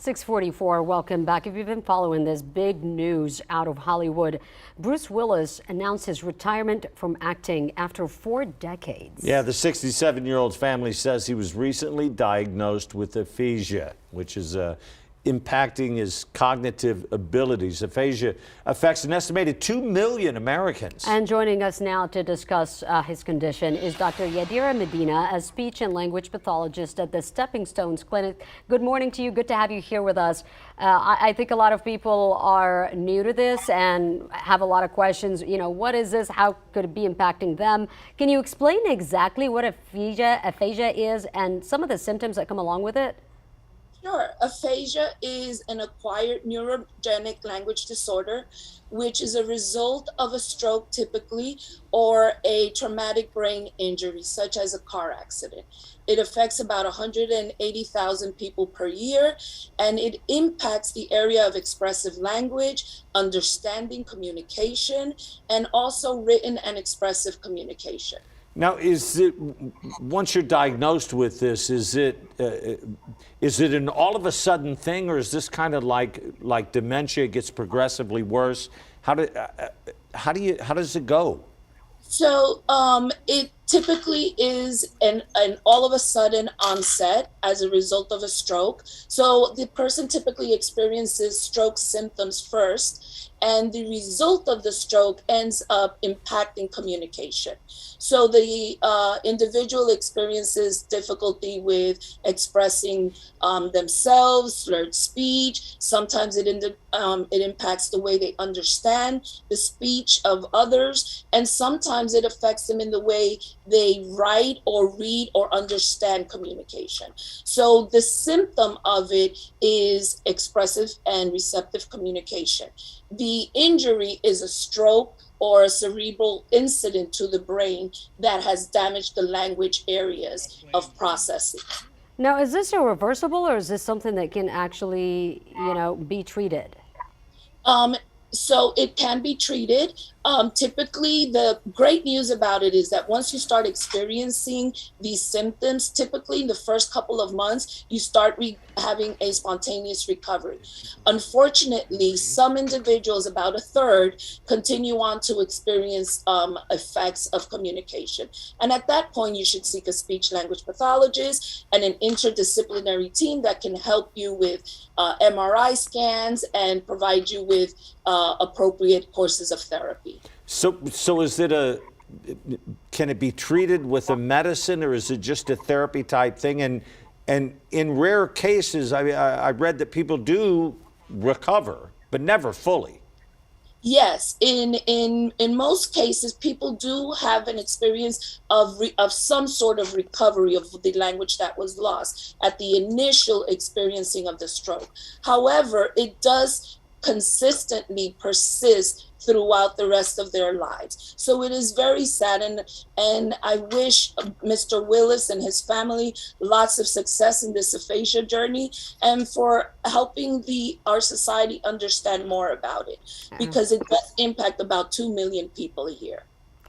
6:44, welcome back. If you've been following this big news out of Hollywood, Bruce Willis announced his retirement from acting after 4 decades. Yeah, the 67-year-old's family says he was recently diagnosed with aphasia, which is impacting his cognitive abilities. Aphasia affects an estimated 2 million Americans. And joining us now to discuss his condition is Dr. Yadira Medina, a speech and language pathologist at the Stepping Stones Clinic. Good morning to you. Good to have you here with us. I think a lot of people are new to this and have a lot of questions. You know, what is this? How could it be impacting them? Can you explain exactly what aphasia is and some of the symptoms that come along with it? Sure. Aphasia is an acquired neurogenic language disorder, which is a result of a stroke typically, or a traumatic brain injury, such as a car accident. It affects about 180,000 people per year, and it impacts the area of expressive language, understanding, communication, and also written and expressive communication. Now, is it, once you're diagnosed with this, is it an all of a sudden thing, or is this kind of like dementia gets progressively worse? How does it go? So it typically is an all of a sudden onset as a result of a stroke. So the person typically experiences stroke symptoms first, and the result of the stroke ends up impacting communication. So the individual experiences difficulty with expressing themselves, slurred speech. Sometimes it impacts the way they understand the speech of others, and sometimes it affects them in the way they write or read or understand communication. So the symptom of it is expressive and receptive communication. The injury is a stroke or a cerebral incident to the brain that has damaged the language areas of processing. Now, is this irreversible, or is this something that can actually, be treated? So it can be treated. Typically, the great news about it is that once you start experiencing these symptoms, typically in the first couple of months, you start having a spontaneous recovery. Unfortunately, some individuals, about a third, continue on to experience effects of communication. And at that point, you should seek a speech language pathologist and an interdisciplinary team that can help you with MRI scans and provide you with appropriate courses of therapy. So is it can it be treated with a medicine, or is it just a therapy type thing? And in rare cases, I read that people do recover, but never fully. Yes, in most cases, people do have an experience of some sort of recovery of the language that was lost at the initial experiencing of the stroke. However, it does consistently persist throughout the rest of their lives. So it is very sad, and I wish Mr. Willis and his family lots of success in this aphasia journey, and for helping our society understand more about it, because it does impact about 2 million people a year.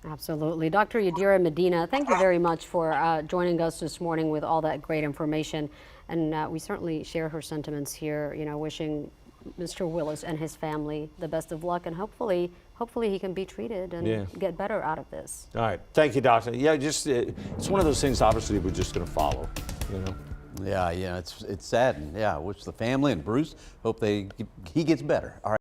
Absolutely. Dr. Yadira Medina, thank you very much for joining us this morning with all that great information. And we certainly share her sentiments here, wishing Mr. Willis and his family the best of luck, and hopefully he can be treated and get better out of this. All right. Thank you, doctor. Yeah, just it's one of those things, obviously, we're just going to follow, Yeah, it's sad. And I wish the family and Bruce, hope he gets better. All right.